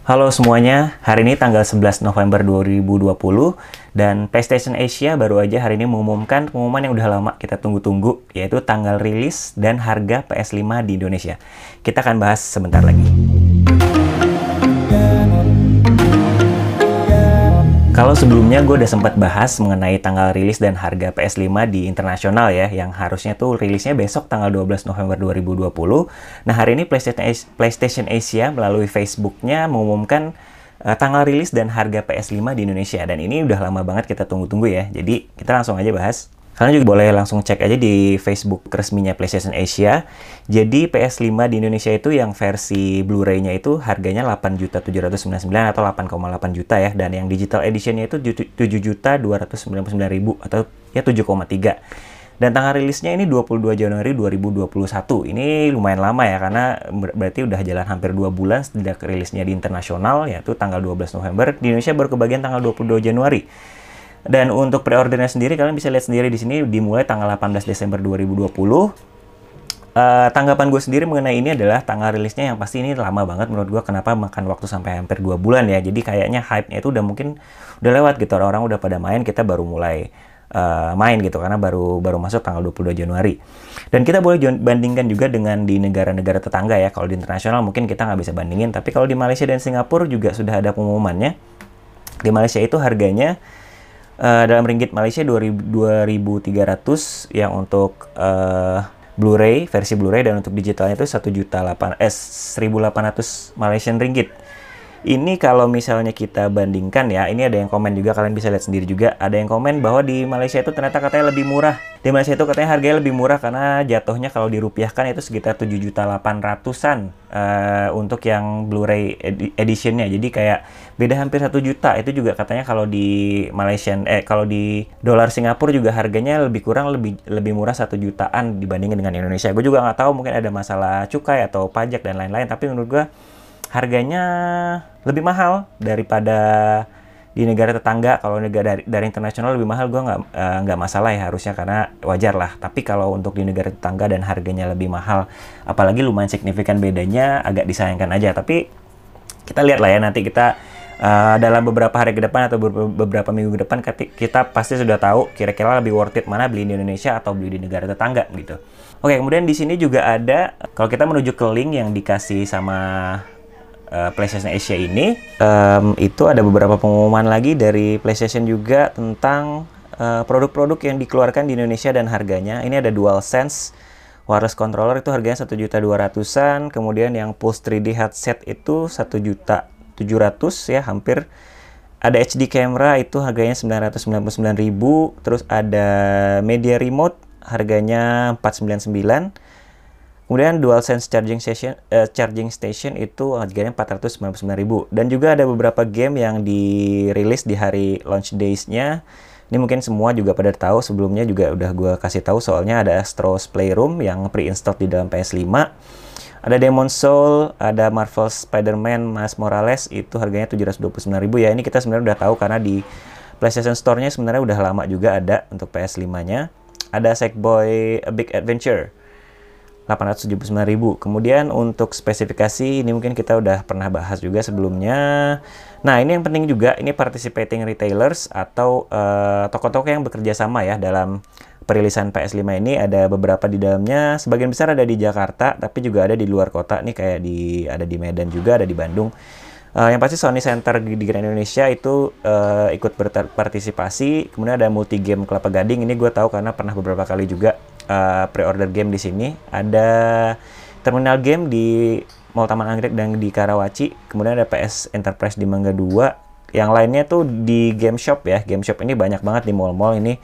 Halo semuanya, hari ini tanggal 11 November 2020 dan PlayStation Asia baru aja hari ini mengumumkan pengumuman yang udah lama kita tunggu-tunggu, yaitu tanggal rilis dan harga PS5 di Indonesia. Kita akan bahas sebentar lagi. Kalau sebelumnya gue udah sempat bahas mengenai tanggal rilis dan harga PS5 di internasional ya, yang harusnya tuh rilisnya besok tanggal 12 November 2020. Nah, hari ini PlayStation Asia melalui Facebook-nya mengumumkan tanggal rilis dan harga PS5 di Indonesia. Dan ini udah lama banget kita tunggu-tunggu ya, jadi kita langsung aja bahas. Kalian juga boleh langsung cek aja di Facebook resminya PlayStation Asia. Jadi PS5 di Indonesia itu yang versi Blu-ray-nya itu harganya 8.799.000 atau 8,8 juta ya. Dan yang digital edition-nya itu 7.299.000 atau ya 7,3. Dan tanggal rilisnya ini 22 Januari 2021. Ini lumayan lama ya, karena berarti udah jalan hampir 2 bulan sejak rilisnya di internasional, yaitu tanggal 12 November. Di Indonesia baru kebagian tanggal 22 Januari. Dan untuk pre-ordernya sendiri, kalian bisa lihat sendiri di sini dimulai tanggal 18 Desember 2020. Tanggapan gue sendiri mengenai ini adalah tanggal rilisnya yang pasti ini lama banget menurut gue. Kenapa makan waktu sampai hampir 2 bulan ya. Jadi kayaknya hype-nya itu udah mungkin udah lewat gitu. Orang-orang udah pada main, kita baru mulai main gitu. Karena baru masuk tanggal 22 Januari. Dan kita boleh bandingkan juga dengan di negara-negara tetangga ya. Kalau di internasional mungkin kita nggak bisa bandingin. Tapi kalau di Malaysia dan Singapura juga sudah ada pengumumannya. Di Malaysia itu harganya dalam ringgit Malaysia 2.300 yang untuk Blu-ray, versi Blu-ray, dan untuk digitalnya itu 1.800 Malaysian ringgit. Ini kalau misalnya kita bandingkan ya, ini ada yang komen juga, kalian bisa lihat sendiri juga. Ada yang komen bahwa di Malaysia itu ternyata katanya lebih murah. Di Malaysia itu katanya harganya lebih murah karena jatuhnya kalau dirupiahkan itu sekitar 7.800.000-an untuk yang Blu-ray editionnya. Jadi kayak beda hampir 1 juta. Itu juga katanya kalau di Malaysian, kalau di dolar Singapura juga harganya lebih kurang lebih murah 1 jutaan dibandingin dengan Indonesia. Gue juga nggak tahu, mungkin ada masalah cukai atau pajak dan lain-lain. Tapi menurut gue harganya lebih mahal daripada di negara tetangga. Kalau negara dari internasional lebih mahal, gue nggak masalah ya harusnya, karena wajar lah. Tapi kalau untuk di negara tetangga dan harganya lebih mahal, apalagi lumayan signifikan bedanya, agak disayangkan aja. Tapi kita lihat lah ya, nanti kita dalam beberapa hari ke depan atau beberapa minggu ke depan, kita pasti sudah tahu kira-kira lebih worth it mana beli di Indonesia atau beli di negara tetangga gitu. Oke, kemudian di sini juga ada, kalau kita menuju ke link yang dikasih sama PlayStation Asia ini, itu ada beberapa pengumuman lagi dari PlayStation juga tentang produk-produk yang dikeluarkan di Indonesia dan harganya. Ini ada DualSense wireless controller, itu harganya 1.200.000-an. Kemudian yang Pulse 3D headset itu 1.700.000 ya, hampir. Ada HD camera itu harganya 999.000. Terus ada media remote harganya 499. Kemudian DualSense charging station itu harganya 499.000. Dan juga ada beberapa game yang dirilis di hari launch days-nya. Ini mungkin semua juga pada tahu, sebelumnya juga udah gue kasih tahu, soalnya ada Astro's Playroom yang pre-installed di dalam PS5. Ada Demon's Soul, ada Marvel Spider-Man Miles Morales, itu harganya 729.000 ya. Ini kita sebenarnya udah tahu karena di PlayStation Store-nya sebenarnya udah lama juga ada untuk PS5-nya. Ada Sackboy A Big Adventure 879.000. Kemudian untuk spesifikasi ini mungkin kita udah pernah bahas juga sebelumnya. Nah, ini yang penting juga, ini participating retailers atau toko-toko yang bekerja sama ya dalam perilisan PS5 ini. Ada beberapa di dalamnya, sebagian besar ada di Jakarta, tapi juga ada di luar kota nih, kayak ada di Medan juga, ada di Bandung. Yang pasti Sony Center di Grand Indonesia itu ikut berpartisipasi. Kemudian ada Multi Game Kelapa Gading, ini gue tahu karena pernah beberapa kali juga pre-order game di sini. Ada Terminal Game di Mall Taman Anggrek dan di Karawaci. Kemudian ada PS Enterprise di Mangga 2. Yang lainnya tuh di Game Shop ya. Game Shop ini banyak banget di mall-mall ini.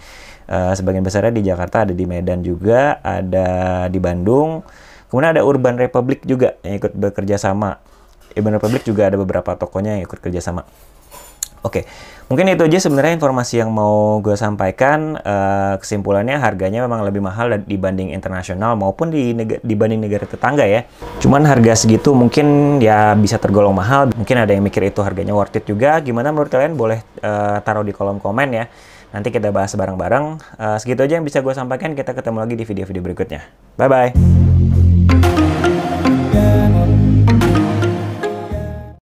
Sebagian besarnya di Jakarta, ada di Medan juga, ada di Bandung. Kemudian ada Urban Republic juga yang ikut bekerja sama. Urban Republic juga ada beberapa tokonya yang ikut kerja sama. Oke, mungkin itu aja sebenarnya informasi yang mau gue sampaikan. Kesimpulannya harganya memang lebih mahal dibanding internasional maupun dibanding negara tetangga ya. Cuman harga segitu mungkin ya bisa tergolong mahal. Mungkin ada yang mikir itu harganya worth it juga. Gimana menurut kalian? Boleh taruh di kolom komen ya. Nanti kita bahas bareng-bareng. Segitu aja yang bisa gue sampaikan. Kita ketemu lagi di video-video berikutnya. Bye-bye!